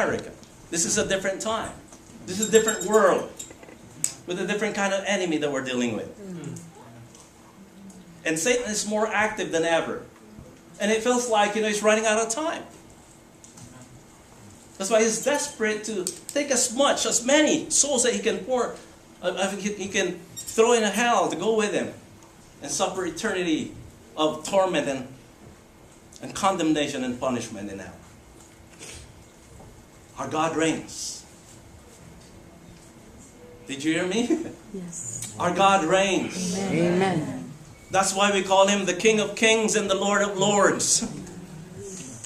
America. This is a different time. This is a different world with a different kind of enemy that we're dealing with. And Satan is more active than ever. And it feels like, he's running out of time. That's why he's desperate to take as many souls that he can he can throw in hell to go with him and suffer eternity of torment and condemnation and punishment in hell. Our God reigns. Did you hear me? Yes. Our God reigns. Amen. Amen. That's why we call him the King of Kings and the Lord of Lords.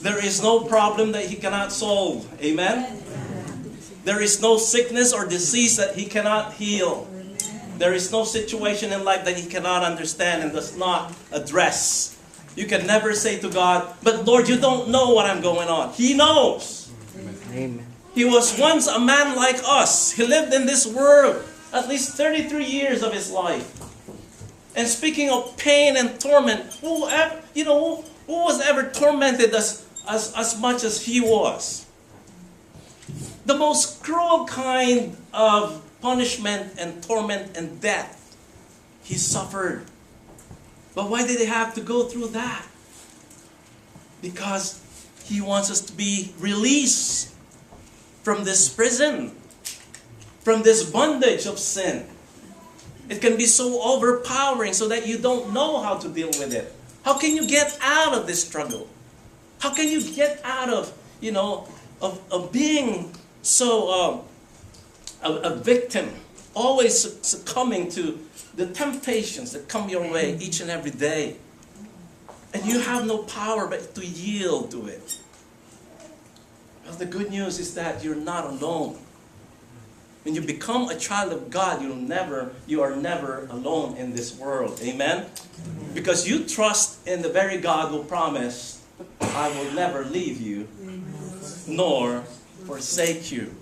There is no problem that he cannot solve. Amen? There is no sickness or disease that he cannot heal. There is no situation in life that he cannot understand and does not address. You can never say to God, but Lord, you don't know what I'm going on. He knows. Amen. He was once a man like us. He lived in this world at least 33 years of his life. And speaking of pain and torment, who was ever tormented as much as he was? The most cruel kind of punishment and torment and death he suffered. But why did he have to go through that? Because he wants us to be released from this prison, from this bondage of sin. It can be so overpowering so that you don't know how to deal with it. How can you get out of this struggle? How can you get out of, of being so a victim, always succumbing to the temptations that come your way each and every day? And you have no power but to yield to it. Well, the good news is that you're not alone. When you become a child of God, you are never alone in this world. Amen? Because you trust in the very God who promised, I will never leave you, nor forsake you.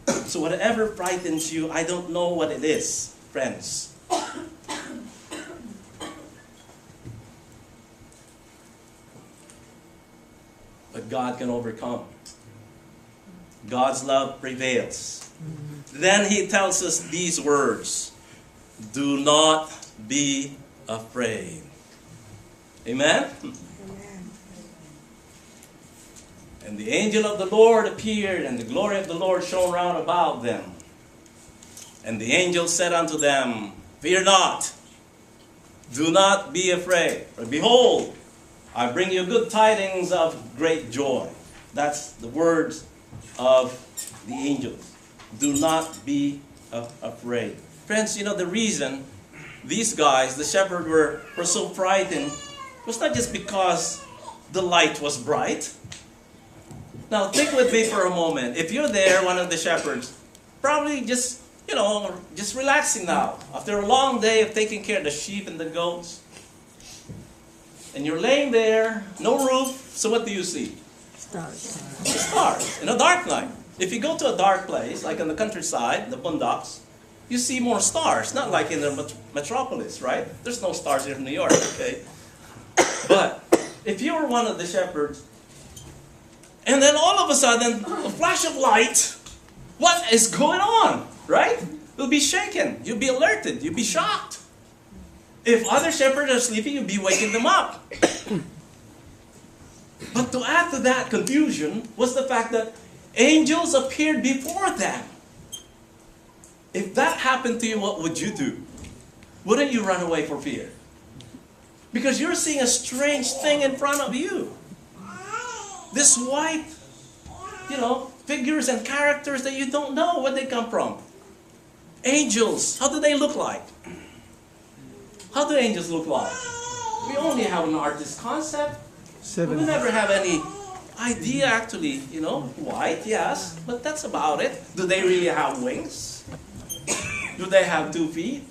So whatever frightens you, I don't know what it is, friends. But God can overcome. God's love prevails. Then he tells us these words, do not be afraid. Amen? And the angel of the Lord appeared, and the glory of the Lord shone round about them. And the angel said unto them, fear not, do not be afraid. For behold, I bring you good tidings of great joy. That's the words of the angels. Do not be afraid. Friends, the reason these guys, the shepherds, were so frightened was not just because the light was bright. Now, think with me for a moment. If you're there, one of the shepherds, probably just relaxing now. After a long day of taking care of the sheep and the goats. And you're laying there, no roof, so what do you see? Stars. Stars, in a dark night. If you go to a dark place, like on the countryside, the boondocks, you see more stars. Not like in the metropolis, right? There's no stars here in New York, okay? But if you were one of the shepherds, and then all of a sudden, a flash of light, what is going on, right? You'll be shaken. You'll be alerted. You'll be shocked. If other shepherds are sleeping, you'll be waking them up. But to add to that confusion was the fact that angels appeared before them. If that happened to you, what would you do? Wouldn't you run away for fear? Because you're seeing a strange thing in front of you. This white, figures and characters that you don't know where they come from. Angels, how do they look like? How do angels look like? We only have an artist concept. We never have any idea actually, white, yes, but that's about it. Do they really have wings? Do they have 2 feet?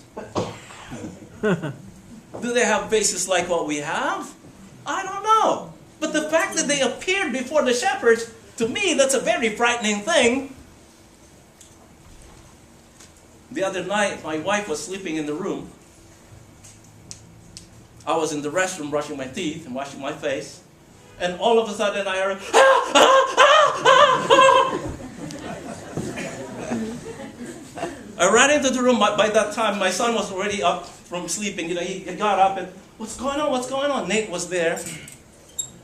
Do they have faces like what we have? I don't know. But the fact that they appeared before the shepherds, to me, that's a very frightening thing. The other night, my wife was sleeping in the room. I was in the restroom brushing my teeth and washing my face. And all of a sudden I heard, ah, ah, ah, ah, ah. I ran into the room. By that time, my son was already up from sleeping. He got up and, what's going on? What's going on? Nate was there.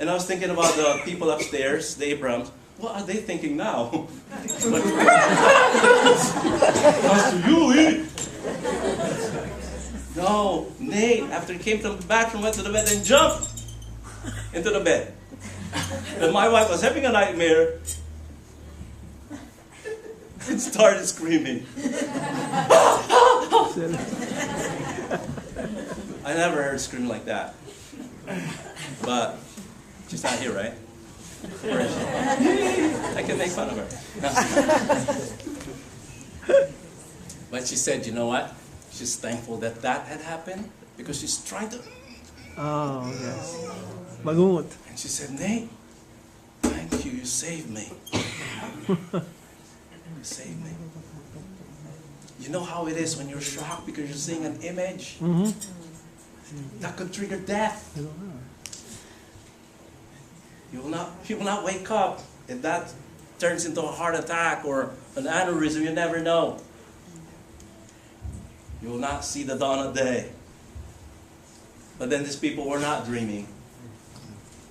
And I was thinking about the people upstairs, the Abrams. What are they thinking now? Comes to you, eh? No, Nate, after he came from the bathroom, went to the bed and jumped into the bed. And my wife was having a nightmare and started screaming. I never heard scream like that. But she's not here, right? Where is she? I can make fun of her. But she said, you know what? She's thankful that had happened because she's trying to. Oh, yes. Magungot. And she said, Nate, thank you, you saved me. You saved me. You know how it is when you're shocked because you're seeing an image? Mm-hmm. That could trigger death. You will not wake up if that turns into a heart attack or an aneurysm. You never know. You will not see the dawn of day. But then these people were not dreaming.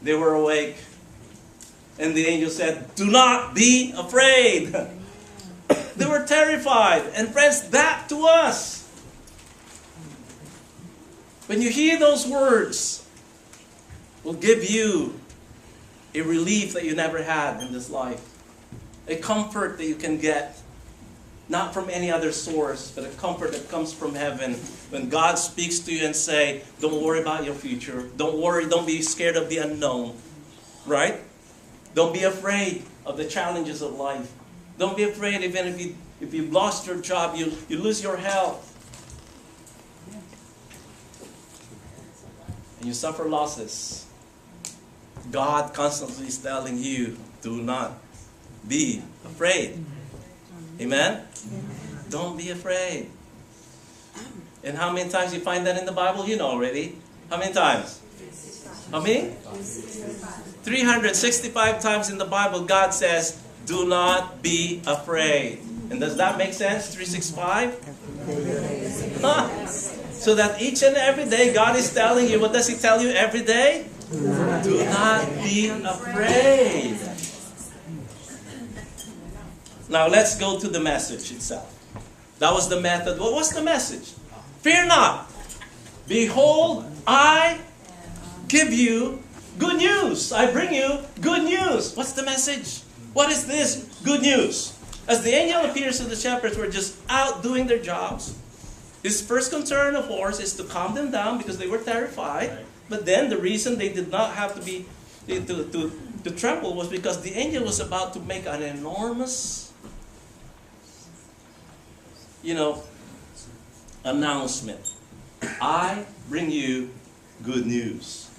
They were awake. And the angel said, do not be afraid. They were terrified. And friends, that to us. When you hear those words, will give you a relief that you never had in this life. A comfort that you can get, not from any other source, but a comfort that comes from heaven. When God speaks to you and say, don't worry about your future. Don't worry, don't be scared of the unknown. Right? Don't be afraid of the challenges of life. Don't be afraid even if you've lost your job, you lose your health. And you suffer losses. God constantly is telling you, do not be afraid. Amen? Don't be afraid. And how many times you find that in the Bible? You know already. How many times? How many? 365 times in the Bible, God says, do not be afraid. And does that make sense? 365? Huh? So that each and every day, God is telling you, what does He tell you every day? Do not be afraid. Now let's go to the message itself. That was the method. What was the message? Fear not. Behold, I give you good news. I bring you good news. What's the message? What is this good news? As the angel appears to the shepherds who were just out doing their jobs, his first concern, of course, is to calm them down because they were terrified. But then the reason they did not have to be to tremble was because the angel was about to make an enormous, announcement. I bring you good news.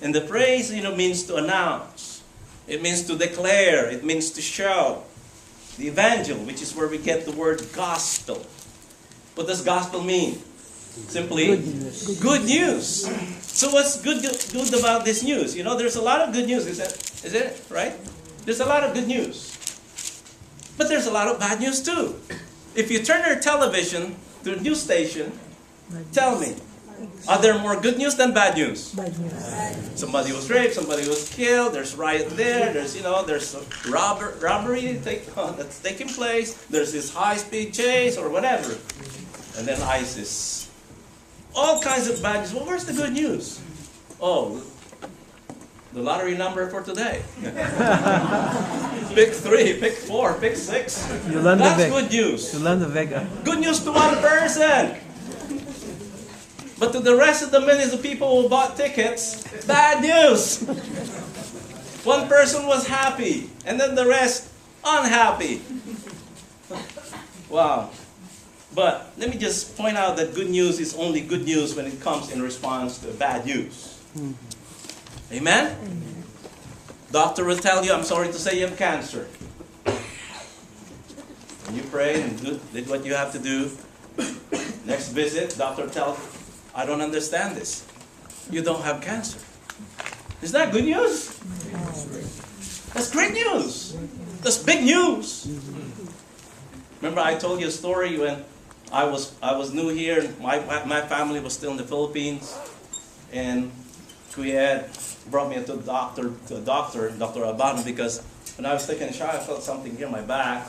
And the phrase, means to announce. It means to declare. It means to show. The evangel, which is where we get the word gospel. What does gospel mean? Simply, good news. So what's good about this news? There's a lot of good news, is it? Right? There's a lot of good news. But there's a lot of bad news too. If you turn your television to a news station, tell me, are there more good news than bad news? Bad news. Somebody was raped, somebody was killed, there's riot there, there's a robbery that's taking place, there's this high-speed chase or whatever. And then ISIS. All kinds of bad news. Well, where's the good news? Oh, the lottery number for today. Pick 3, pick 4, pick 6. That's good news. Yolanda Vega. Good news to one person. But to the rest of the millions of people who bought tickets, bad news. One person was happy, and then the rest unhappy. Wow. But let me just point out that good news is only good news when it comes in response to bad news. Amen? Doctor will tell you, I'm sorry to say you have cancer. And you prayed and did what you have to do. Next visit, doctor tells you, I don't understand this. You don't have cancer. Is that good news? That's great news. That's big news. Remember I told you a story when I was new here. My family was still in the Philippines, and we had brought me to a doctor, Dr. Abano, because when I was taking a shower, I felt something here in my back,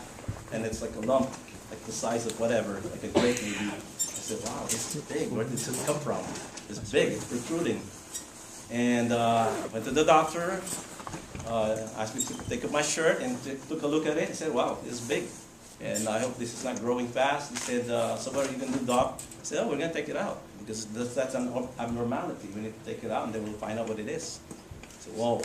and it's like a lump, like the size of whatever, like a grape maybe. I said, wow, this is big. Where did this come from? It's big. It's protruding. And went to the doctor. Asked me to take up my shirt and took a look at it. He said, wow, it's big. And I hope this is not growing fast. He said, so what are you going to do, doc? I said, oh, we're going to take it out. Because that's an abnormality. We need to take it out and then we'll find out what it is. I said, whoa.